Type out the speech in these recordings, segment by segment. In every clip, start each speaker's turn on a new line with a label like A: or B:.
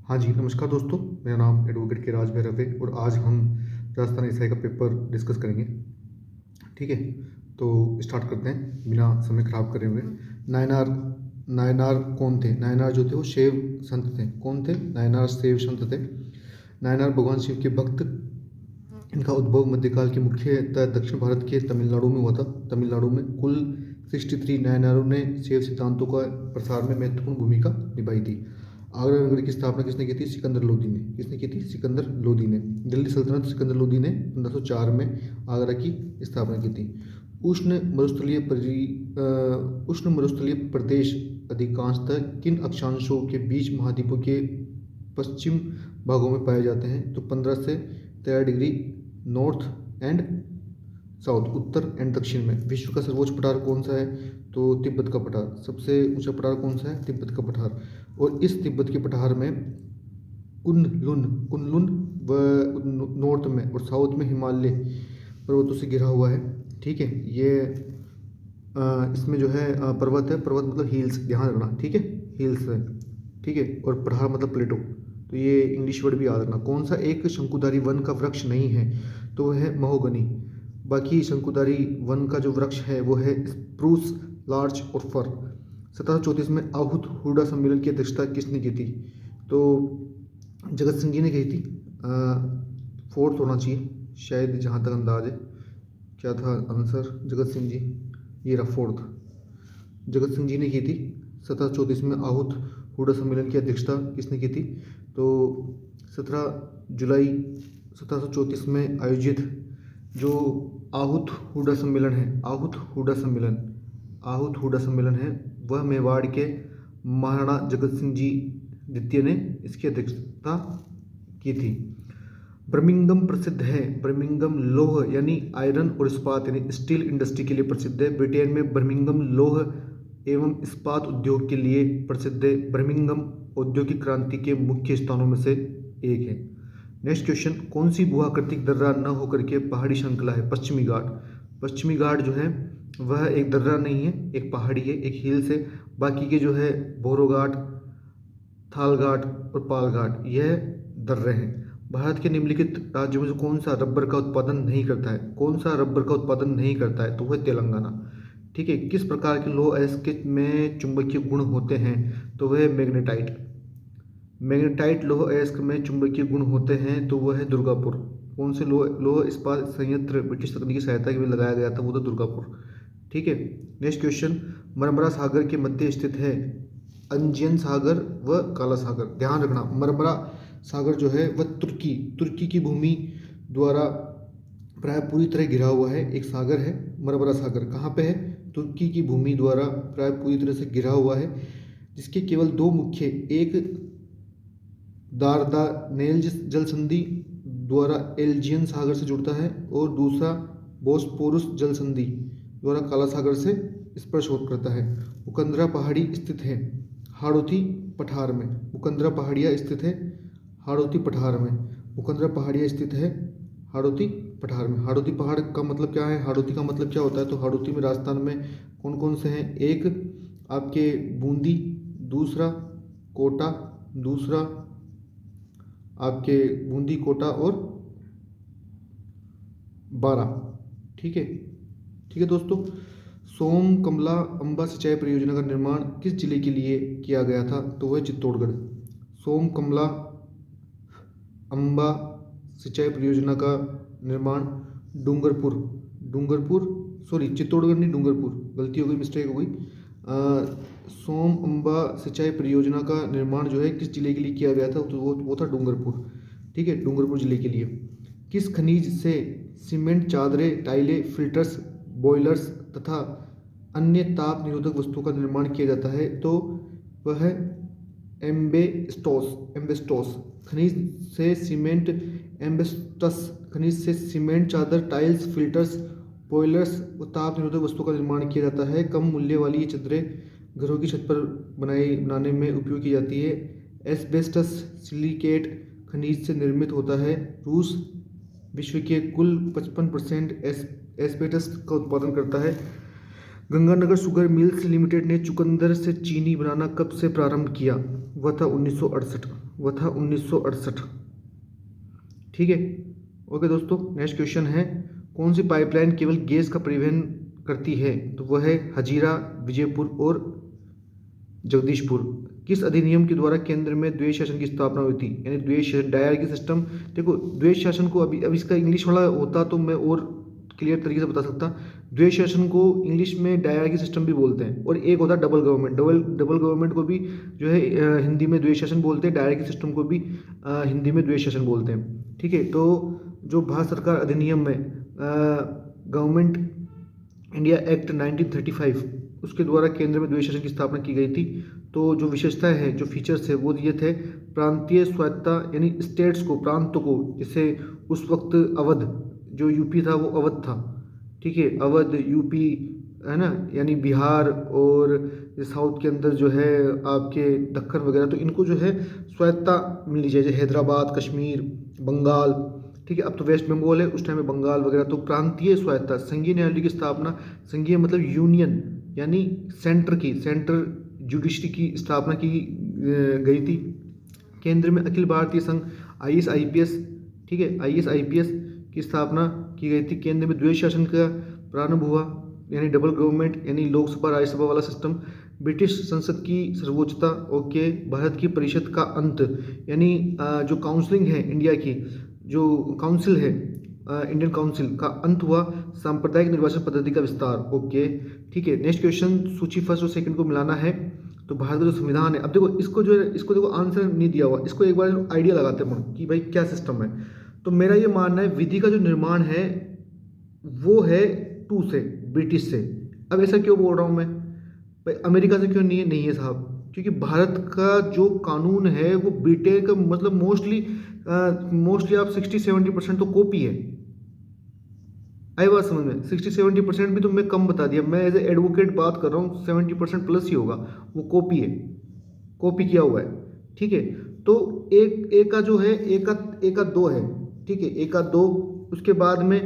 A: हाँ जी, नमस्कार दोस्तों। मेरा नाम एडवोकेट के राज भैरव है और आज हम राजस्थान एसआई का पेपर डिस्कस करेंगे। ठीक है, तो स्टार्ट करते हैं बिना समय खराब करे हुए। नायनार नायनार कौन थे? नायनार जो थे वो शैव संत थे। कौन थे? नायनार शैव संत थे। नायनार भगवान शिव के भक्त। इनका उद्भव मध्यकाल के मुख्यतः दक्षिण भारत के तमिलनाडु में हुआ था। तमिलनाडु में कुल 63 नायनारों ने शैव सिद्धांतों का प्रसार में महत्वपूर्ण भूमिका निभाई थी। आगरा नगर की स्थापना किसने की थी? सिकंदर लोदी ने। किसने की थी? सिकंदर लोदी ने। दिल्ली सल्तनत सिकंदर लोदी ने 1504 में आगरा की स्थापना की थी। उष्ण मरुस्थलीय प्रदेश अधिकांशतः किन अक्षांशों के बीच महाद्वीपों के पश्चिम भागों में पाए जाते हैं? तो 15 से 13 degree north and south, Uttar and दक्षिण में। विश्व का सर्वोच्च पठार कौन सा है? तो तिब्बत का पठार। सबसे ऊंचा पठार कौन सा है? तिब्बत का पठार। और इस तिब्बत के पठार में कुनलुन व नॉर्थ में और साउथ में हिमालय पर्वतों से घिरा हुआ है। ठीक है, ये इसमें जो है पर्वत है। पर्वत मतलब हिल्स, ध्यान रखना। ठीक है, हिल्स है। ठीक है, और पठार मतलब प्लेटो। तो ये इंग्लिश वर्ड भी याद रखना। कौन सा एक शंकुधारी वन का वृक्ष नहीं है? तो वह है महोगनी। बाकी शंकुधारी वन का जो वृक्ष है वो है स्प्रूस, लार्च और फर। 1734 में आहूत हुडा सम्मेलन की अध्यक्षता किसने की थी? तो जगत सिंह जी ने की थी। फोर्थ होना चाहिए शायद, जहाँ तक अंदाज है। क्या था आंसर? जगत सिंह जी। ये रहा फोर्थ, जगत सिंह जी ने की थी। 1734 में आहूत हुडा सम्मेलन की अध्यक्षता किसने की थी? तो 17 जुलाई 1734 में आयोजित जो आहूत हुडा सम्मेलन है, आहूत हुडा सम्मेलन है, वह मेवाड़ के महाराणा जगत सिंह जी द्वितीय ने इसकी अध्यक्षता की थी। बर्मिंघम प्रसिद्ध है। बर्मिंघम लौह यानी आयरन और इस्पात यानी स्टील इंडस्ट्री के लिए प्रसिद्ध है। ब्रिटेन में बर्मिंघम लौह एवं इस्पात उद्योग के लिए प्रसिद्ध है। बर्मिंघम औद्योगिक क्रांति के मुख्य स्थानों में से एक है। नेक्स्ट क्वेश्चन, कौन सी भूआकृतिक दर्रा न होकर के पहाड़ी श्रृंखला है? पश्चिमी घाट। पश्चिमी घाट जो है वह एक दर्रा नहीं है, एक पहाड़ी है, एक हिल्स है। बाकी के जो है बोरो घाट, थाल घाट और पाल घाट, यह दर्रे हैं। भारत के निम्नलिखित राज्यों में से कौन सा रबर का उत्पादन नहीं करता है? कौन सा रबर का उत्पादन नहीं करता है? तो वह तेलंगाना। ठीक है, किस प्रकार के लौह अयस्क में चुंबकीय गुण होते हैं? तो वह मैग्नेटाइट। मैग्नेटाइट लौह अयस्क में चुंबकीय गुण होते हैं, तो वह है दुर्गापुर। कौन से लौह इस्पात संयंत्र ब्रिटिश तकनीकी सहायता के लिए लगाया गया था? वो था दुर्गापुर। ठीक है, नेक्स्ट क्वेश्चन, मरमरा सागर के मध्य स्थित है अंजियन सागर व काला सागर। ध्यान रखना, मरमरा सागर जो है वह तुर्की की भूमि द्वारा प्राय पूरी तरह घिरा हुआ है एक सागर है। मरमरा सागर कहाँ पे है? तुर्की की भूमि द्वारा प्राय पूरी तरह से घिरा हुआ है, जिसके केवल दो मुख्य, एक दारदानेल्ज जल संधि द्वारा एल्जियन सागर से जुड़ता है और दूसरा बोस्पोरस जल संधि द्वारा काला सागर से स्पर्श करता है। मुकंदरा पहाड़ी स्थित है हाड़ौती पठार में। मुकंदरा पहाड़ियाँ स्थित है हाड़ौती पठार में। मुकंदरा पहाड़ियाँ स्थित है हाड़ौती पठार में। हाड़ौती पहाड़ का मतलब क्या है? हाड़ौती का मतलब क्या होता है? तो हाड़ौती में राजस्थान में कौन कौन से हैं? एक आपके बूंदी, दूसरा कोटा, दूसरा आपके बूंदी, कोटा और बारा। ठीक है, ठीक है दोस्तों। सोम कमला अंबा सिंचाई परियोजना का निर्माण किस जिले के लिए किया गया था? तो वह चित्तौड़गढ़। सोम कमला अंबा सिंचाई परियोजना का निर्माण चित्तौड़गढ़ नहीं, डूंगरपुर, गलती हो गई, मिस्टेक हो गई। सोम अंबा सिंचाई परियोजना का निर्माण जो है किस जिले के लिए किया गया था? तो वो था डूंगरपुर। ठीक है, डूंगरपुर जिले के लिए। किस खनिज से सीमेंट, चादरें, टाइलें, फिल्टर्स, बॉयलर्स तथा अन्य ताप निरोधक वस्तुओं का निर्माण किया जाता है? तो वह है एम्बेस्टोस खनिज से सीमेंट, एम्बेस्टस खनिज से सीमेंट, चादर, टाइल्स, फिल्टर्स, बॉयलर्स और ताप निरोधक वस्तुओं का निर्माण किया जाता है। कम मूल्य वाली ये चादरें घरों की छत पर बनाने में उपयोग की जाती है। एस्बेस्टस सिलिकेट खनिज से निर्मित होता है। रूस विश्व के कुल 55% एस्बेस्टस का उत्पादन करता है। गंगानगर शुगर मिल्स लिमिटेड ने चुकंदर से चीनी बनाना कब से प्रारंभ किया? वह था 1968। वह था 1968। ठीक है। ओके दोस्तों, नेक्स्ट क्वेश्चन है, कौन सी पाइपलाइन केवल गैस का परिवहन करती है? तो वह है हजीरा, विजयपुर और जगदीशपुर। किस अधिनियम के द्वारा केंद्र में द्वैध शासन की स्थापना हुई थी? यानी द्वैध शासन, डायरकी सिस्टम। देखो द्वैध शासन को अब इसका इंग्लिश वाला होता तो मैं और क्लियर तरीके से बता सकता। द्वैध शासन को इंग्लिश में डायरकी सिस्टम भी बोलते हैं, और एक होता है डबल गवर्नमेंट। डबल गवर्नमेंट को भी जो है हिंदी में द्वैध शासन बोलते हैं, डायरकी सिस्टम को भी हिंदी में द्वैध शासन बोलते हैं। ठीक है। तो जो भारत सरकार अधिनियम में गवर्नमेंट इंडिया एक्ट 1935 उसके द्वारा केंद्र में द्वैध शासन की स्थापना की गई थी। तो जो विशेषताएं हैं, जो फीचर्स है, वो ये थे, प्रांतीय स्वायत्ता, यानी स्टेट्स को, प्रांतों को, जैसे उस वक्त अवध, जो यूपी था वो अवध था। ठीक है, अवध यूपी है ना, यानी बिहार और साउथ के अंदर जो है आपके दक्कन वगैरह, तो इनको जो है स्वायत्ता मिलनी चाहिए, जैसे हैदराबाद, कश्मीर, बंगाल। ठीक है, अब तो वेस्ट बंगाल है, उस टाइम में बंगाल वगैरह। तो प्रांतीय स्वायत्ता, संघीय न्यायालय की स्थापना, संघीय मतलब यूनियन यानी सेंटर की, सेंट्रल जुडिशरी की स्थापना की गई थी। केंद्र में अखिल भारतीय संघ IAS IPS, ठीक है, IAS IPS की स्थापना की गई थी। केंद्र में द्वैध शासन का प्रारंभ हुआ, यानी डबल गवर्नमेंट, यानी लोकसभा राज्यसभा वाला सिस्टम। ब्रिटिश संसद की सर्वोच्चता। ओके। भारत की परिषद का अंत, यानी जो काउंसलिंग है इंडिया की, जो काउंसिल है इंडियन काउंसिल का अंत हुआ। सांप्रदायिक निर्वाचन पद्धति का विस्तार। ओके। ठीक है। नेक्स्ट क्वेश्चन, सूची फर्स्ट और सेकंड को मिलाना है। तो भारत का जो संविधान है, अब देखो इसको जो है, इसको देखो आंसर नहीं दिया हुआ, इसको एक बार आइडिया लगाते हैं कि भाई क्या सिस्टम है। तो मेरा ये मानना है, विधि का जो निर्माण है वो है 2 से, ब्रिटिश से। अब ऐसा क्यों बोल रहा हूँ मैं भाई, अमेरिका से क्यों नहीं है? नहीं है साहब, क्योंकि भारत का जो कानून है वो ब्रिटेन का, मतलब मोस्टली आप 60-70% तो कॉपी है। आई बात समझ में? 60-70% भी तो मैं कम बता दिया, मैं एज ए एडवोकेट बात कर रहा हूँ, 70% प्लस ही होगा, वो कॉपी है, कॉपी किया हुआ है। ठीक है। तो एक का जो है, एक का 2 है। ठीक है, एक का 2। उसके बाद में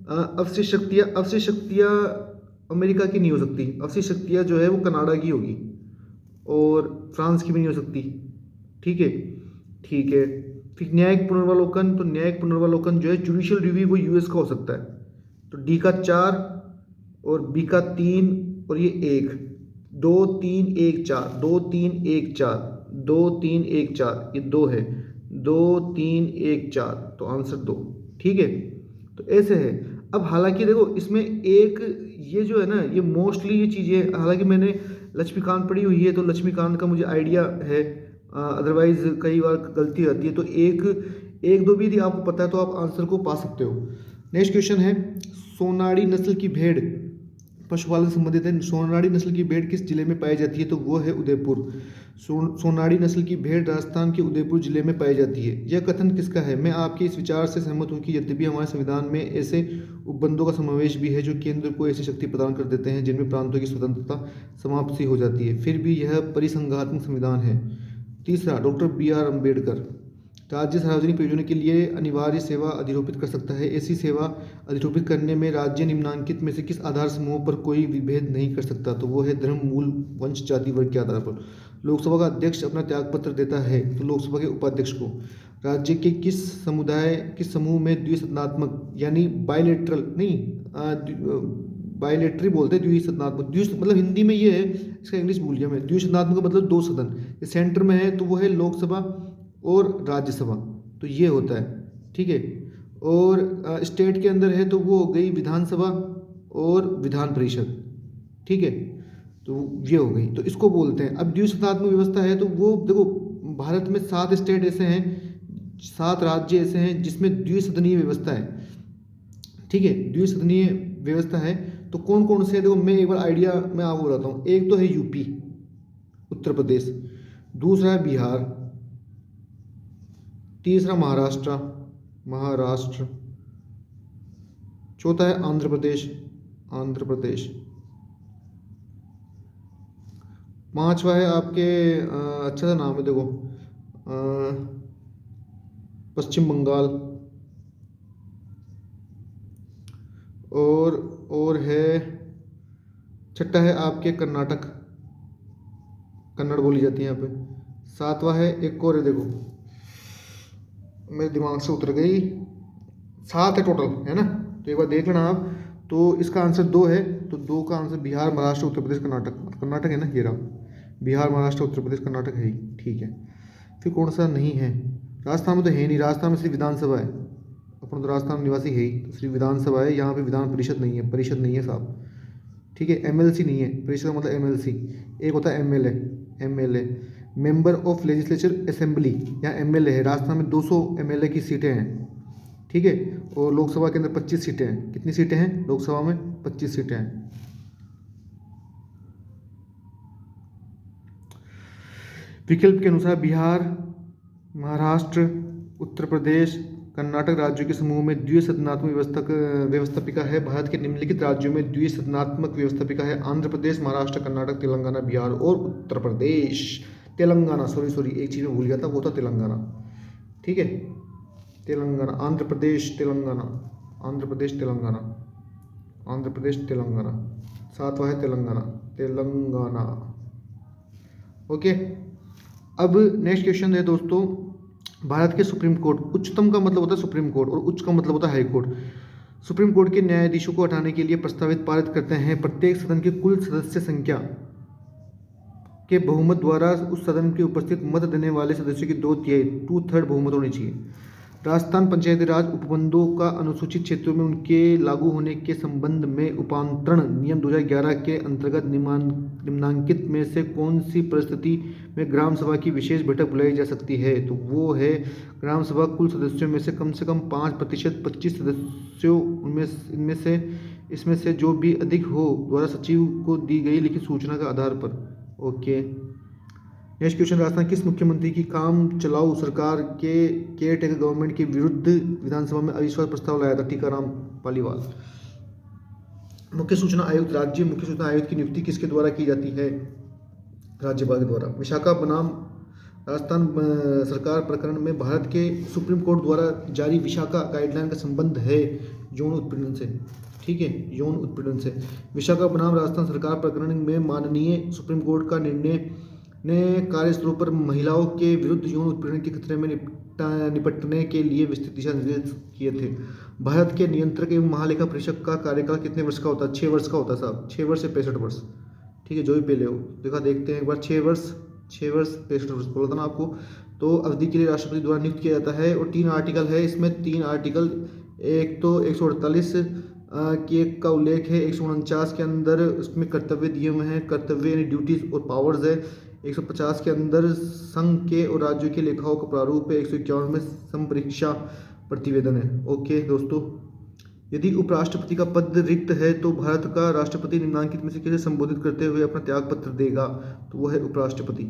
A: अवशिष्ट शक्तियाँ अमेरिका की नहीं हो सकती। अवशिष्ट शक्तियाँ जो है वो कनाडा की होगी, और फ्रांस की भी नहीं हो सकती। ठीक है। ठीक है। फिर न्यायिक पुनर्वालोकन, तो न्यायिक पुनर्वालोकन जो है जुडिशियल रिव्यू, वो US का हो सकता है। तो D का 4 और B का 3 और ये 1, 2 3 1 4, 2 3 1 4, 2 3 1 4, ये 2 है, 2 3 1 4, तो आंसर 2। ठीक है। तो ऐसे है। अब हालांकि देखो इसमें एक ये जो है ना, ये मोस्टली ये चीज़ें, हालांकि मैंने लक्ष्मीकांत पढ़ी हुई है तो लक्ष्मीकांत का मुझे आइडिया है, अदरवाइज कई बार गलती रहती है। तो एक दो भी यदि आपको पता है तो आप आंसर को पा सकते हो। नेक्स्ट क्वेश्चन है, सोनाड़ी नस्ल की भेड़ पशुपालन से संबंधित है। सोनाड़ी नस्ल की भेड़ किस जिले में पाई जाती है? तो वो है उदयपुर। सोनाड़ी नस्ल की भेड़ राजस्थान के उदयपुर जिले में पाई जाती है। यह कथन किसका है? मैं आपके इस विचार से सहमत हूँ कि यद्यपि हमारे संविधान में ऐसे उपबंधों का समावेश भी है जो केंद्र को ऐसी शक्ति प्रदान कर देते हैं जिनमें प्रांतों की स्वतंत्रता समाप्त सी हो जाती है, फिर भी यह परिसंघात्मक संविधान है। तीसरा, डॉक्टर BR अम्बेडकर। राज्य सार्वजनिक प्रयोजनों के लिए अनिवार्य सेवा अधिरोपित कर सकता है। ऐसी सेवा अधिरोपित करने में राज्य निम्नलिखित में से किस आधार समूह पर कोई विभेद नहीं कर सकता? तो वो है धर्म, मूल, वंश, जाति, वर्ग के आधार पर। लोकसभा का अध्यक्ष अपना त्यागपत्र देता है तो लोकसभा के उपाध्यक्ष को। राज्य के किस समूह में द्विसदनात्मक, यानी बायलेटरल नहीं, बायलेटरी बोलते हैं द्विसदनात्मक। मतलब हिंदी में ये है, इसका इंग्लिश भूल गया मैं। द्विसदनात्मक का मतलब 2 सदन, सेंटर में है तो वो है लोकसभा और राज्यसभा, तो ये होता है। ठीक है। और स्टेट के अंदर है तो वो हो गई विधानसभा और विधान परिषद। ठीक है, तो ये हो गई, तो इसको बोलते हैं। अब द्विसदनात्मक व्यवस्था है तो वो देखो, भारत में 7 स्टेट ऐसे हैं, 7 राज्य ऐसे हैं जिसमें द्विसदनीय व्यवस्था है। ठीक है, द्विसदनीय व्यवस्था है। तो कौन कौन से है? देखो मैं एक बार आइडिया मैं आपको बताता हूँ। एक तो है यूपी, उत्तर प्रदेश। दूसरा है बिहार। तीसरा महाराष्ट्र। चौथा है आंध्र प्रदेश। पांचवा है आपके अच्छा सा नाम है देखो, पश्चिम बंगाल। और है छठा है आपके कर्नाटक, कन्नड़ बोली जाती है यहाँ पे। सातवां है एक और है देखो, मेरे दिमाग से उतर गई, 7 है टोटल, है ना। तो एक बार देख लेना आप। तो इसका आंसर 2 है, तो 2 का आंसर बिहार, महाराष्ट्र, उत्तर प्रदेश, कर्नाटक। कर्नाटक है ना, ये रहा, बिहार, महाराष्ट्र, उत्तर प्रदेश, कर्नाटक है ही, ठीक है। फिर कौन सा नहीं है? राजस्थान में तो है नहीं, राजस्थान में सिर्फ विधानसभा है, अपन तो राजस्थान निवासी है ही, तो सिर्फ विधानसभा है। यहाँ पे विधान परिषद नहीं है, परिषद नहीं है साहब, ठीक है। एमएलसी नहीं है, परिषद का मतलब एमएलसी, एक होता है MLA. MLA member of legislature assembly, यहाँ एमएलए है। राजस्थान में 200 एमएलए की सीटें हैं, ठीक है। और लोकसभा के अंदर 25 सीटें हैं। कितनी सीटें हैं लोकसभा में? 25 सीटें हैं। विकल्प के अनुसार बिहार, महाराष्ट्र, उत्तर प्रदेश, कर्नाटक राज्यों के समूह में द्विसदनात्मक व्यवस्थापिका है। भारत के निम्नलिखित राज्यों में द्विसदनात्मक व्यवस्थापिका है। आंध्र प्रदेश, महाराष्ट्र, कर्नाटक, तेलंगाना, बिहार और उत्तर प्रदेश। तेलंगाना, सॉरी एक चीज़ में भूल गया था, वो था तेलंगाना, ठीक है। तेलंगाना, आंध्र प्रदेश, तेलंगाना, आंध्र प्रदेश, तेलंगाना, आंध्र प्रदेश, तेलंगाना, 7वां है तेलंगाना, तेलंगाना, ओके। अब नेक्स्ट क्वेश्चन है दोस्तों, भारत के सुप्रीम कोर्ट, उच्चतम का मतलब होता है सुप्रीम कोर्ट और उच्च का मतलब होता है हाई कोर्ट। सुप्रीम कोर्ट के न्यायाधीशों को हटाने के लिए प्रस्तावित पारित करते हैं। प्रत्येक सदन की कुल सदस्य संख्या के बहुमत द्वारा उस सदन के उपस्थित मत देने वाले सदस्यों की 2/3 बहुमत होनी चाहिए। राजस्थान पंचायती राज उपबंधों का अनुसूचित क्षेत्रों में उनके लागू होने के संबंध में उपांतरण नियम 2011 के अंतर्गत निम्नांकित में से कौन सी परिस्थिति में ग्राम सभा की विशेष बैठक बुलाई जा सकती है? तो वो है, ग्राम सभा कुल सदस्यों में से कम 5% 25 सदस्यों इसमें से जो भी अधिक हो द्वारा सचिव को दी गई लिखित सूचना के आधार पर। ओके। नेक्स्ट क्वेश्चन, राजस्थान किस मुख्यमंत्री की काम चलाऊ सरकार के केयर टेकर गवर्नमेंट के विरुद्ध विधानसभा में अविश्वास प्रस्ताव लाया था? टीकाराम पालीवाल। मुख्य सूचना आयुक्त, राज्य मुख्य सूचना आयुक्त की नियुक्ति किसके द्वारा की जाती है? राज्यपाल के द्वारा। विशाखा बनाम राजस्थान सरकार प्रकरण में भारत के सुप्रीम कोर्ट द्वारा जारी विशाखा गाइडलाइन का संबंध है यौन उत्पीड़न से, ठीक है, यौन उत्पीड़न से। विशाखा बनाम राजस्थान सरकार प्रकरण में माननीय सुप्रीम कोर्ट का निर्णय ने कार्यस्थलों पर महिलाओं के विरुद्ध यौन उत्पीड़न के खतरे में निपटने के लिए विस्तृत दिशा निर्देश किए थे। भारत के नियंत्रक एवं महालेखा परीक्षक का कार्यकाल कितने वर्ष का होता है? 6 वर्ष का होता है साहब, 6 वर्ष से 65 वर्ष, ठीक है, जो भी पहले हो। देखते हैं एक बार, 6 वर्ष 65 वर्ष बोला था ना आपको। तो अवधि के लिए राष्ट्रपति द्वारा नियुक्त किया जाता है। और 3 आर्टिकल है इसमें, 3 आर्टिकल। एक तो 148 के का उल्लेख है, 149 के अंदर उसमें कर्तव्य दिए हुए हैं, कर्तव्य यानी ड्यूटीज और पावर्स है। 150 के अंदर संघ के और राज्यों के लेखाओं का प्रारूप है। 151 में संपरीक्षा प्रतिवेदन है। ओके दोस्तों, यदि उपराष्ट्रपति का पद रिक्त है तो भारत का राष्ट्रपति निम्नांकित में से किसे संबोधित करते हुए अपना त्याग पत्र देगा? तो वह है उपराष्ट्रपति,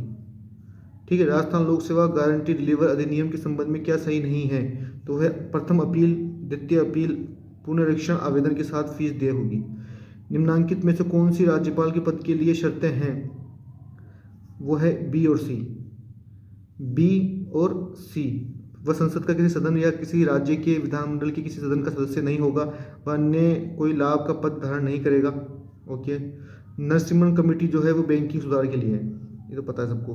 A: ठीक है। राजस्थान लोक सेवा गारंटी डिलीवर अधिनियम के संबंध में क्या सही नहीं है? तो वह प्रथम अपील, द्वितीय अपील, पुनरीक्षण आवेदन के साथ फीस देय होगी। निम्नांकित में से कौन सी राज्यपाल के पद के लिए शर्तें हैं? वो है बी और सी, बी और सी। वह संसद का किसी सदन या किसी राज्य के विधानमंडल के किसी सदन का सदस्य नहीं होगा। वह अन्य कोई लाभ का पद धारण नहीं करेगा। ओके। नरसिम्हन कमेटी जो है वो बैंकिंग सुधार के लिए है, ये तो पता है सबको।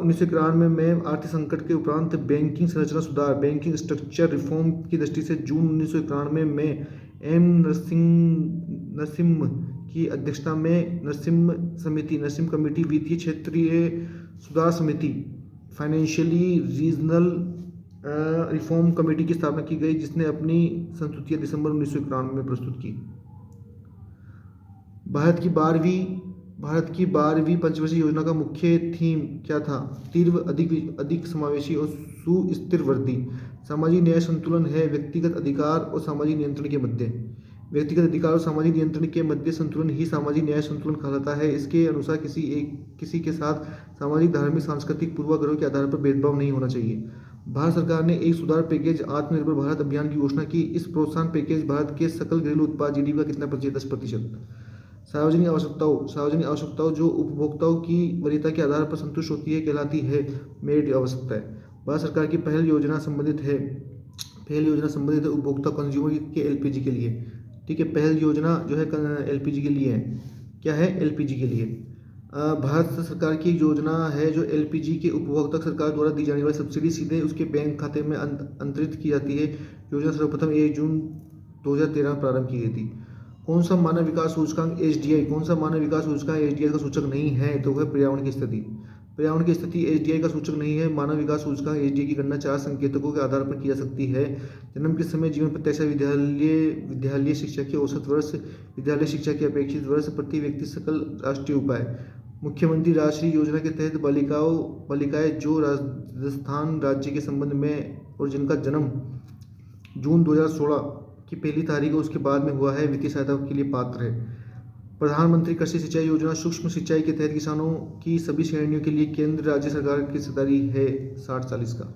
A: 1991 में आर्थिक संकट के उपरांत बैंकिंग संरचना सुधार, बैंकिंग स्ट्रक्चर रिफॉर्म की दृष्टि से जून 1991 में एम नरसिम्ह की अध्यक्षता में नरसिम्ह कमेटी, वित्तीय क्षेत्रीय सुधार समिति, फाइनेंशियली रीजनल रिफॉर्म कमेटी की स्थापना की गई, जिसने अपनी संस्तुतियां दिसंबर 1991 में प्रस्तुत की। भारत की 12वीं पंचवर्षीय योजना का मुख्य थीम क्या था? तीव्र, अधिक समावेशी और सुस्थिर वृद्धि। सामाजिक न्याय संतुलन है व्यक्तिगत अधिकार और सामाजिक नियंत्रण के मध्य। व्यक्तिगत अधिकार और सामाजिक नियंत्रण के मध्य संतुलन ही सामाजिक न्याय संतुलन कहलाता है। इसके अनुसार किसी के साथ सामाजिक, धार्मिक, सांस्कृतिक पूर्वाग्रहों के आधार पर भेदभाव नहीं होना चाहिए। भारत सरकार ने एक सुधार पैकेज आत्मनिर्भर भारत अभियान की घोषणा की। इस प्रोत्साहन पैकेज भारत के सकल घरेलू उत्पाद जीडीपी का कितना प्रतिशत? 10%। सार्वजनिक आवश्यकताओं जो उपभोक्ताओं की वरीयता के आधार पर संतुष्ट होती है कहलाती है मेरिट आवश्यकताएं। भारत सरकार की पहल योजना संबंधित है उपभोक्ता कंज्यूमर के एलपीजी के लिए, ठीक है। पहल योजना जो है एलपीजी के लिए है, क्या है? एलपीजी के लिए। भारत सरकार की एक योजना है जो एलपीजी के उपभोक्ता सरकार द्वारा दी जाने वाली सब्सिडी सीधे उसके बैंक खाते में अंतरित की जाती है। योजना सर्वप्रथम 1 जून 2013 में प्रारंभ की गई थी। कौन सा मानव विकास सूचकांक एसडीआई, कौन सा मानव विकास सूचकांक एसडीआई का सूचक नहीं है? तो वह पर्यावरण की स्थिति। पर्यावरण की स्थिति एसडीआई का सूचक नहीं है। मानव विकास सूचकांक एसडीआई की गणना 4 संकेतकों के आधार पर की जा सकती है। जन्म के समय, जीवन प्रत्याशा, विद्यालय शिक्षा के औसत वर्ष, विद्यालय शिक्षा के अपेक्षित वर्ष, प्रति व्यक्ति सकल राष्ट्रीय उपाय। मुख्यमंत्री राष्ट्रीय योजना के तहत बालिकाएं जो राजस्थान राज्य के संबंध में और जिनका जन्म जून 2016 की पहली तारीख है उसके बाद में हुआ है, वित्तीय सहायता के लिए पात्र है। प्रधानमंत्री कृषि सिंचाई योजना सूक्ष्म सिंचाई के तहत किसानों की सभी श्रेणियों के लिए केंद्र राज्य सरकार की हिस्सेदारी है 60-40 का।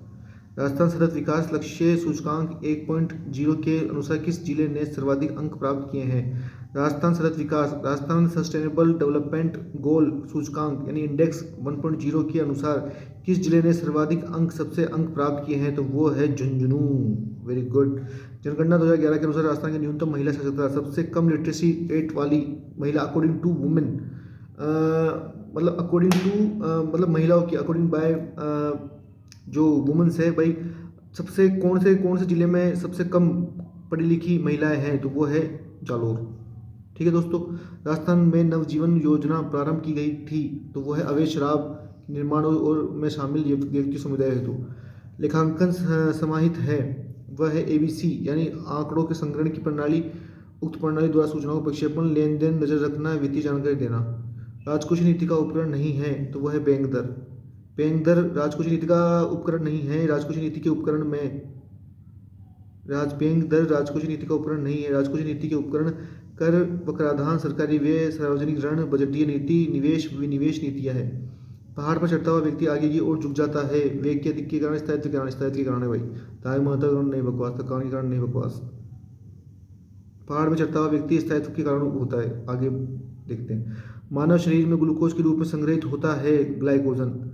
A: राजस्थान सतत विकास लक्ष्य सूचकांक 1.0 के अनुसार किस जिले ने सर्वाधिक अंक प्राप्त किए हैं? राजस्थान सस्टेनेबल डेवलपमेंट गोल सूचकांक यानी इंडेक्स 1.0 के अनुसार किस जिले ने सर्वाधिक सबसे अंक प्राप्त किए हैं? तो वो है झुंझुनू। Very good. जनगणना 2011 के अनुसार राजस्थान की न्यूनतम महिला साक्षरता, सबसे कम लिटरेसी रेट वाली महिला अकॉर्डिंग टू वुमेन, मतलब अकॉर्डिंग टू मतलब महिलाओं की अकॉर्डिंग बाय जो वुमेन्स है भाई, सबसे कौन से जिले में सबसे कम पढ़ी लिखी महिलाएं हैं? तो वो है जालोर। ठीक है दोस्तों। राजस्थान में नवजीवन योजना प्रारंभ की गई थी, तो वो है अवैध शराब निर्माण और में शामिल व्यक्ति समुदाय हेतु। लेखांकन समाहित है, वह है एबीसी यानी आंकड़ों के संग्रहण की प्रणाली। उक्त प्रणाली द्वारा सूचनाओं का प्रक्षेपण, लेन देन, नजर रखना, वित्तीय जानकारी देना। राजकोषीय नीति का उपकरण नहीं है, तो वह है बैंक दर। बैंक दर राजकोषीय नीति का उपकरण नहीं है। राजकोषीय नीति के उपकरण में बैंक दर राजकोषीय नीति का उपकरण नहीं है। राजकोषीय नीति के उपकरण कर व कराधान, सरकारी व्यय, सार्वजनिक ऋण, बजटीय नीति, निवेश, विनिवेश नीतियां है। पहाड़ पर चढ़ता हुआ व्यक्ति आगे की ओर झुक जाता है, वेग के अधिक के कारण, स्थायित्व के कारण है भाई। ताकि महत्व कारण नहीं बकवास, थकान के कारण नहीं बकवास। पहाड़ में चढ़ता हुआ व्यक्ति स्थायित्व के कारण होता है। आगे देखते हैं। मानव शरीर में ग्लूकोज के रूप में संग्रहित होता है ग्लाइकोजन।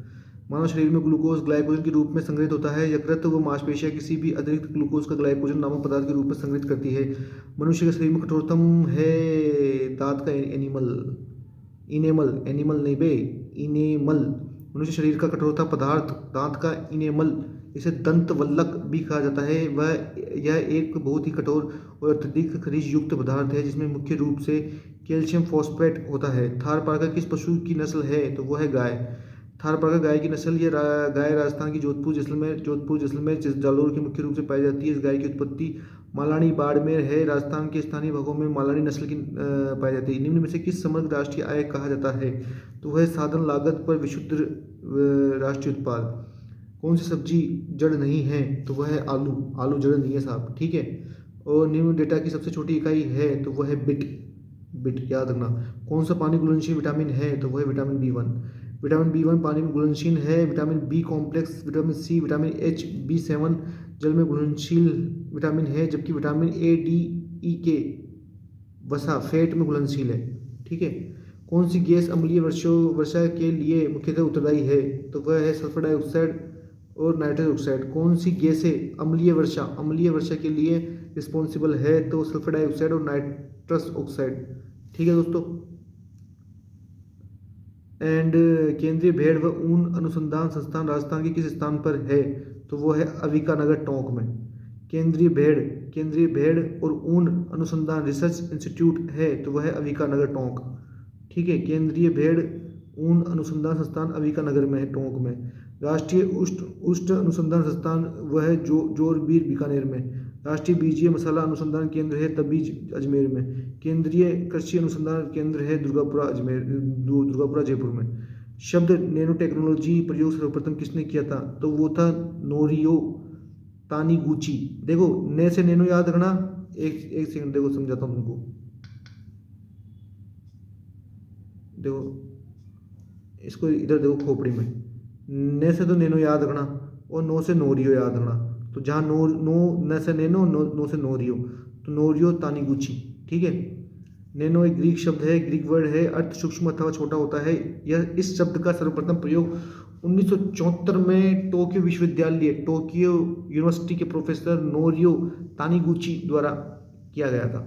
A: मानव शरीर में ग्लूकोज ग्लाइकोजन के रूप में संग्रहित होता है। यकृत व मांसपेशियां किसी भी अतिरिक्त ग्लूकोज का ग्लाइकोजन नामक पदार्थ के रूप में संग्रहित करती है। मनुष्य के शरीर में कठोरतम है दांत का एनिमल नहीं बे, इनेमल। मनुष्य शरीर का कठोरता पदार्थ दांत का इनेमल, इसे दंत वल्लक भी कहा जाता है। यह एक बहुत ही कठोर और अत्यधिक खनिज युक्त पदार्थ है, जिसमें मुख्य रूप से कैल्शियम फॉस्फेट होता है। थारपारकर किस पशु की नस्ल है? तो वह है गाय। थारपारकर गाय की नस्ल। ये गाय राजस्थान की जोधपुर जैसलमेर जालोर की मुख्य रूप से पाई जाती है। इस गाय की उत्पत्ति मालानी बाड़मेर है। राजस्थान के स्थानीय भागों में मालानी नस्ल की पाई जाती है। निम्न में से किस समग्र राष्ट्रीय आय कहा जाता है? तो वह साधन लागत पर विशुद्ध राष्ट्रीय उत्पाद। कौन सी सब्जी जड़ नहीं है? तो वह है आलू जड़ नहीं है साहब। ठीक है। और निम्न डेटा की सबसे छोटी इकाई है, तो वह है बिट याद रखना। कौन सा पानी घुलनशील विटामिन है? तो वह है विटामिन B1। विटामिन B1 पानी में घुलनशील है। Vitamin B complex, vitamin C, vitamin H, B7 जल में घुलनशील विटामिन है, जबकि विटामिन A, D, E के वसा फैट में घुलनशील है। ठीक है। कौन सी गैस अम्लीय वर्षा के लिए मुख्यतः उत्तरदायी है? तो वह है सल्फर डाइऑक्साइड और नाइट्रस ऑक्साइड। कौन सी गैसें अम्लीय वर्षा के लिए रिस्पॉन्सिबल है? तो सल्फर डाइऑक्साइड और नाइट्रस ऑक्साइड। ठीक है दोस्तों। एंड केंद्रीय भेड़ व ऊन अनुसंधान संस्थान राजस्थान के किस स्थान पर है? तो वो है अविका नगर टोंक में। केंद्रीय भेड़ और ऊन अनुसंधान रिसर्च इंस्टीट्यूट है, तो वह है अविका नगर टोंक। ठीक है। केंद्रीय भेड़ ऊन अनुसंधान संस्थान अविका नगर में है, टोंक में। राष्ट्रीय उष्ण अनुसंधान संस्थान वह है जोरबीर बीकानेर में। राष्ट्रीय बीजीय मसाला अनुसंधान केंद्र है तबीज अजमेर में। केंद्रीय कृषि अनुसंधान केंद्र है दुर्गापुरा जयपुर में। शब्द नैनो टेक्नोलॉजी प्रयोग सर्वप्रथम किसने किया था? तो वो था नोरियो तानीगुची। देखो ने से नैनो याद रखना। एक सेकंड देखो, समझाता हूँ तुमको। देखो इसको इधर देखो, खोपड़ी में ने से तो नैनो याद रखना और नो से नोरियो याद रखना। तो जहाँ न से नैनो, नो से नोरियो, तो नोरियो तानीगुची। ठीक है। नैनो एक ग्रीक शब्द है, ग्रीक वर्ड है, अर्थ सूक्ष्म अथवा छोटा होता है। यह इस शब्द का सर्वप्रथम प्रयोग 1974 में टोक्यो यूनिवर्सिटी के प्रोफेसर नोरियो तानीगुची द्वारा किया गया था।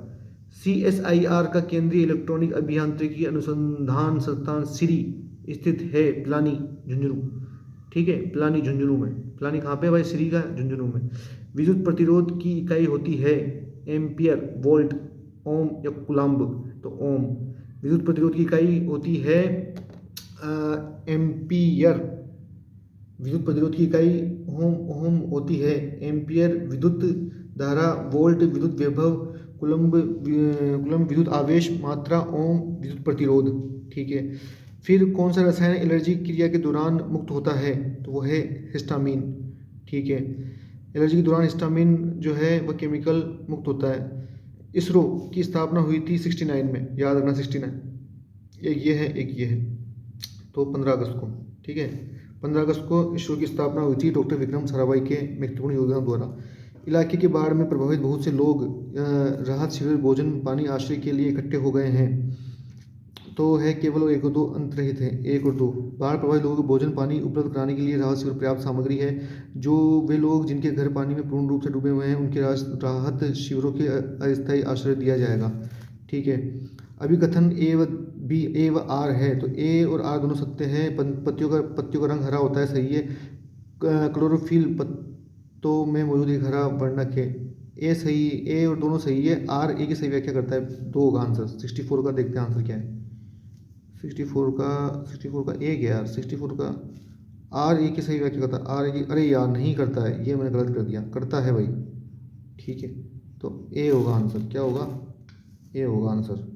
A: CSIR का केंद्रीय इलेक्ट्रॉनिक अभियांत्रिकी अनुसंधान संस्थान सिरी स्थित है पिलानी झुंझुनू। ठीक है, पिलानी झुंझुनू में। पिलानी कहाँ पे भाई? सिरी का झुंझुनू में। विद्युत प्रतिरोध की इकाई होती है एम्पियर, वोल्ट, ओम या कुलाम्ब। तो ओम। विद्युत प्रतिरोध की इकाई होती है एम्पियर। विद्युत प्रतिरोध की इकाई ओम ओम होती है। एम्पियर विद्युत धारा, वोल्ट विद्युत विभव, कुलम्ब कुलम्ब विद्युत आवेश मात्रा, ओम विद्युत प्रतिरोध। ठीक है। फिर कौन सा रसायन एलर्जी क्रिया के दौरान मुक्त होता है? तो वो है हिस्टामिन। ठीक है, एलर्जी के दौरान हिस्टामिन जो है वह केमिकल मुक्त होता है। इसरो की स्थापना हुई थी 69 में, याद रखना 69। एक ये है, एक ये है। तो 15 अगस्त को। ठीक है, 15 अगस्त को इसरो की स्थापना हुई थी डॉक्टर विक्रम साराभाई के महत्वपूर्ण योगदान द्वारा। इलाके की बाढ़ में प्रभावित बहुत से लोग राहत शिविर, भोजन, पानी, आश्रय के लिए इकट्ठे हो गए हैं। तो है केवल 1 और 2 अंतरहित है। 1 और 2 बाढ़ प्रभावित लोगों को भोजन पानी उपलब्ध कराने के लिए राहत शिविर पर्याप्त सामग्री है। जो वे लोग जिनके घर पानी में पूर्ण रूप से डूबे हुए हैं उनके राहत शिविरों के अस्थायी आश्रय दिया जाएगा। ठीक है। अभी कथन ए व आर है, तो ए और आर दोनों सत्य हैं। पत्तियों का रंग हरा होता है, सही है। क्लोरोफिल पत्तों में मौजूद एक हरा वर्णक है। ए सही, ए और दोनों सही है। आर ए की सही व्याख्या करता है। 2 होगा आंसर। 64 का देखते हैं आंसर क्या है। 64 का ए क्या यार? 64 का आर ए की सही व्याख्या करता है। आर ए की, अरे यार नहीं करता है, ये मैंने गलत कर दिया। करता है भाई। ठीक है, तो ए होगा आंसर। क्या होगा? ए होगा आंसर।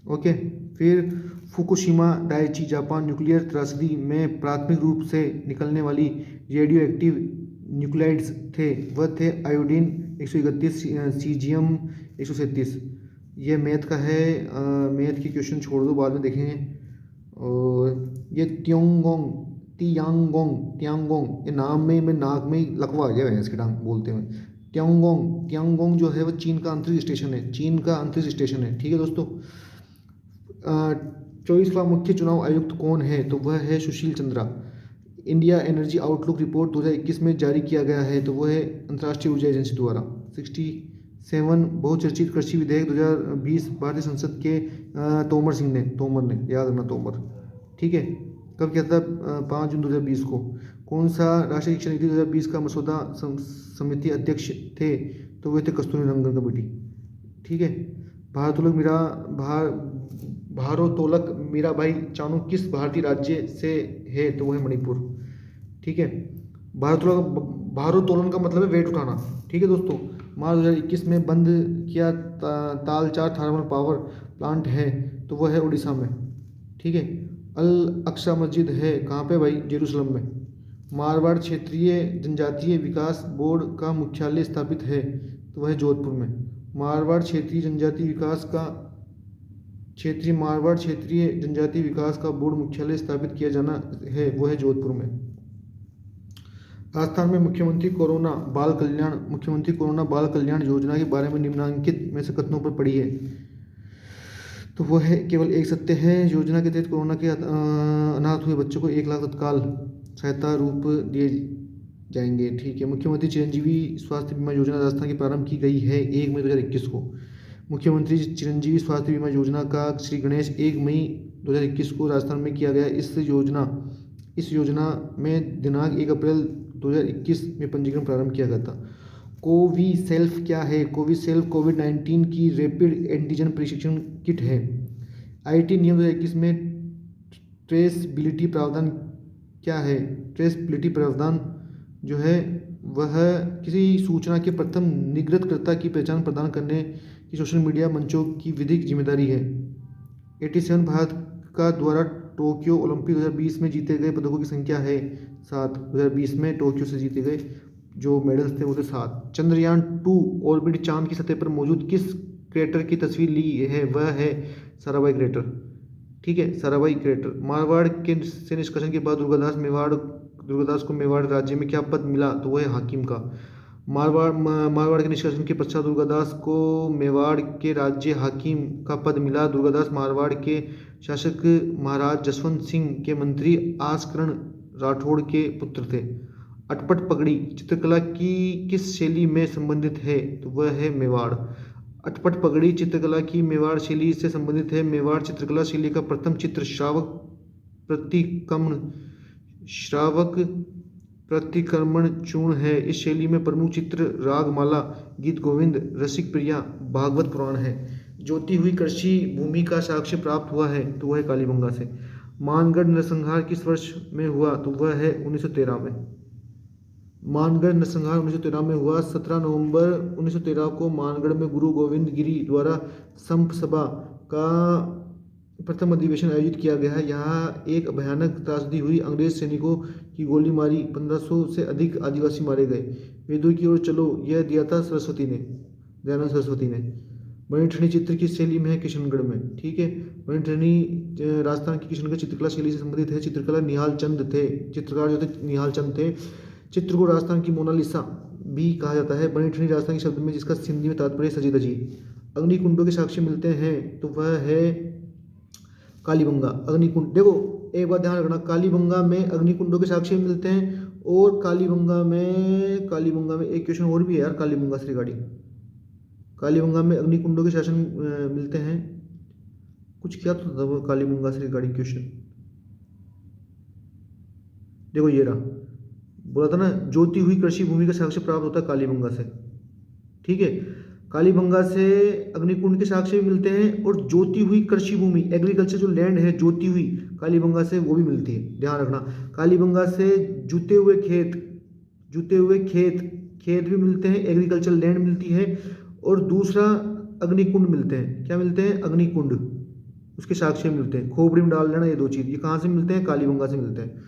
A: ओके। फिर फुकुशिमा डाइची जापान न्यूक्लियर त्रासदी में प्राथमिक रूप से निकलने वाली रेडियो एक्टिव न्यूक्लाइड्स थे, वह थे आयोडीन 131, सीजियम 137। ये मैथ का है। मैथ की क्वेश्चन छोड़ दो, बाद में देखेंगे। और ये तियांगोंग, ये नाम में मैं नाक में ही लकवा आ गया है इसके टांग बोलते हुए। तियांगोंग जो है वो चीन का अंतरिक्ष स्टेशन है। चीन का अंतरिक्ष स्टेशन है। ठीक है दोस्तों। 24वां मुख्य चुनाव आयुक्त कौन है? तो वह है Sushil Chandra. India energy outlook report 2021 में जारी किया गया है, तो वह है अंतर्राष्ट्रीय ऊर्जा एजेंसी द्वारा। 67 बहुचर्चित कृषि विधेयक 2020 भारतीय संसद के तोमर ने, याद रखना तोमर। ठीक है, कब किया था? 5 जून 2020 को। कौन सा राष्ट्रीय शिक्षा नीति 2020 का मसौदा समिति अध्यक्ष थे? तो वे थे कस्तूरी रंगन कमेटी। ठीक है। भारोत्तोलक मीराबाई चानू किस भारतीय राज्य से है? तो वो है मणिपुर। ठीक है। भारोत्तोलन का मतलब है वेट उठाना। ठीक है दोस्तों। मार्च 2021 में बंद किया तालचार थर्मल पावर प्लांट है, तो वह है उड़ीसा में। ठीक है। अल अक्सा मस्जिद है कहाँ पे भाई? जेरूसलम में। मारवाड़ क्षेत्रीय जनजातीय विकास बोर्ड का मुख्यालय स्थापित है, तो वह है जोधपुर में। मारवाड़ क्षेत्रीय जनजातीय विकास का बोर्ड मुख्यालय स्थापित किया जाना है, वो है जोधपुर में। राजस्थान में मुख्यमंत्री कोरोना बाल कल्याण योजना के बारे में निम्नलिखित में से कथनों पर पड़ी है? तो वो है केवल एक सत्य है। योजना के तहत कोरोना के अनाथ हुए बच्चों को 1 लाख तत्काल सहायता रूप दिए जाएंगे। ठीक है। मुख्यमंत्री चिरंजीवी स्वास्थ्य बीमा योजना राजस्थान की प्रारंभ की गई है 1 मई 2021 को। मुख्यमंत्री चिरंजीवी स्वास्थ्य बीमा योजना का श्री गणेश 1 मई 2021 को राजस्थान में किया गया। इस योजना में दिनांक 1 अप्रैल 2021 में पंजीकरण प्रारंभ किया गया था। कोविसेल्फ क्या है? कोविसेल्फ कोविड-19 की रैपिड एंटीजन परीक्षण किट है। आईटी नियम 2021 में ट्रेसबिलिटी प्रावधान क्या है? ट्रेसबिलिटी प्रावधान जो है वह किसी सूचना के प्रथम निर्गतकर्ता की पहचान प्रदान करने की सोशल मीडिया मंचों की विधिक जिम्मेदारी है। 87 भारत का द्वारा टोक्यो ओलंपिक 2020 में जीते गए पदकों की संख्या है 7। 2020 में टोक्यो से जीते गए जो मेडल्स थे वो थे 7। चंद्रयान 2 ऑर्बिट चांद की सतह पर मौजूद किस क्रेटर की तस्वीर ली है? वह है साराभाई क्रेटर। ठीक है, साराभाई क्रेटर। मारवाड़ के से निष्कासन के बाद दुर्गादास को मेवाड़ राज्य में क्या पद मिला? तो वह है हाकिम का। मारवाड़ के निष्कासन के पश्चात दुर्गादास को मेवाड़ के राज्य हाकिम का पद मिला। दुर्गादास मारवाड़ के शासक महाराज जसवंत सिंह के मंत्री आसकरण राठौड़ के पुत्र थे। अटपट पगड़ी चित्रकला की किस शैली में संबंधित है? तो वह है मेवाड़। अटपट पगड़ी चित्रकला की मेवाड़ शैली से संबंधित है। मेवाड़ चित्रकला शैली का प्रथम चित्र श्रावक प्रतिक्रमण चूर्ण है। इस शैली में प्रमुख चित्र रागमाला, गीत गोविंद, रसिक प्रिया, भागवत पुराण है। ज्योति हुई कृषि भूमि का साक्ष्य प्राप्त हुआ है तो वह है कालीबंगा से। मानगढ़ नरसंहार किस वर्ष में हुआ तो वह है 1913 में। मानगढ़ नरसंहार 1913 में हुआ। 17 नवंबर 1913 को मानगढ़ में गुरु गोविंद गिरी द्वारा संप सभा का प्रथम अधिवेशन आयोजित किया गया है। यहाँ एक भयानक त्रासदी हुई। अंग्रेज सैनिकों की गोली मारी 1500 से अधिक आदिवासी मारे गए। वेदों की ओर चलो यह दिया था सरस्वती ने, दयानंद सरस्वती ने। बनीठनी चित्र की शैली में है किशनगढ़ में। ठीक है, बनीठनी राजस्थान की किशनगढ़ चित्रकला शैली से संबंधित है। चित्रकला निहाल चंद थे, चित्रकार जो थे निहाल चंद थे। चित्र को राजस्थान की मोनालिसा भी कहा जाता है। बनीठनी राजस्थान के शब्द में जिसका सिंधी में तात्पर्य सजी धजी। अग्निकुंडों के साक्ष्य मिलते हैं तो वह है कालीबंगा। अग्निकुंड देखो एक बात ध्यान रखना, कालीबंगा में अग्निकुंडों के साक्ष्य मिलते हैं और कालीबंगा में एक क्वेश्चन और भी है यार कालीबंगा से रिगार्डिंग। कालीबंगा में अग्निकुंडों के शासन मिलते हैं। कुछ क्या तो था वो कालीबंगा से रिगार्डिंग क्वेश्चन। देखो ये रहा, बोला था ना ज्योति हुई कृषि भूमि का साक्ष्य प्राप्त होता है कालीबंगा से। ठीक है, कालीबंगा से अग्निकुंड के साक्ष्य भी मिलते हैं और ज्योति हुई कृषि भूमि एग्रीकल्चर जो लैंड है ज्योति हुई कालीबंगा से वो भी मिलती है। ध्यान रखना, कालीबंगा से जुते हुए खेत भी मिलते हैं, एग्रीकल्चर लैंड मिलती है। और दूसरा अग्निकुंड मिलते हैं। क्या मिलते हैं? अग्निकुंड, उसके साक्ष्य मिलते हैं। खोपड़ी में डाल लेना ये दो चीज़। ये कहाँ से मिलते हैं? कालीबंगा से मिलते हैं।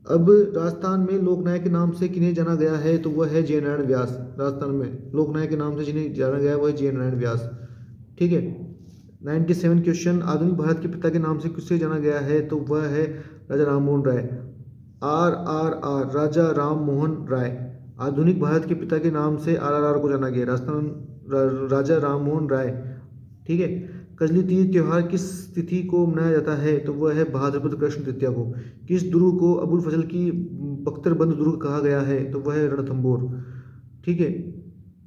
A: अब राजस्थान में लोकनायक के नाम से किन्हें जाना गया है तो वह है जय नारायण व्यास। राजस्थान में लोकनायक के नाम से जिन्हें जाना गया है वह है जय नारायण व्यास। ठीक है, 97 क्वेश्चन, आधुनिक भारत के पिता के नाम से किससे जाना गया है तो वह है राजा राम मोहन राय। RRR राजा राम मोहन राय। आधुनिक भारत के पिता के नाम से RRR को जाना गया, राजस्थान राजा राम मोहन राय। ठीक है, कजली तीज त्योहार किस तिथि को मनाया जाता है तो वह है भाद्रपद कृष्ण तृतीया को। किस दुर्ग को अबुल फजल की बख्तरबंद दुर्ग कहा गया है तो वह है रणथंभौर। ठीक है,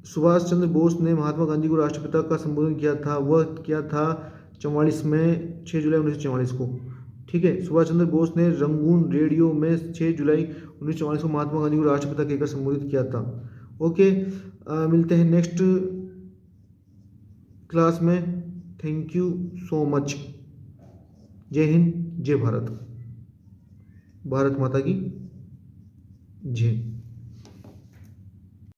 A: सुभाष चंद्र बोस ने महात्मा गांधी को राष्ट्रपिता का संबोधन किया था, वह किया था 44 में 6 जुलाई 1944 को। ठीक है, सुभाष चंद्र बोस ने रंगून रेडियो में 6 जुलाई 1944 को महात्मा गांधी को राष्ट्रपिता कहकर संबोधित किया था। ओके, मिलते हैं नेक्स्ट क्लास में। Thank you so much. जय हिंद, जय भारत। भारत माता की जय।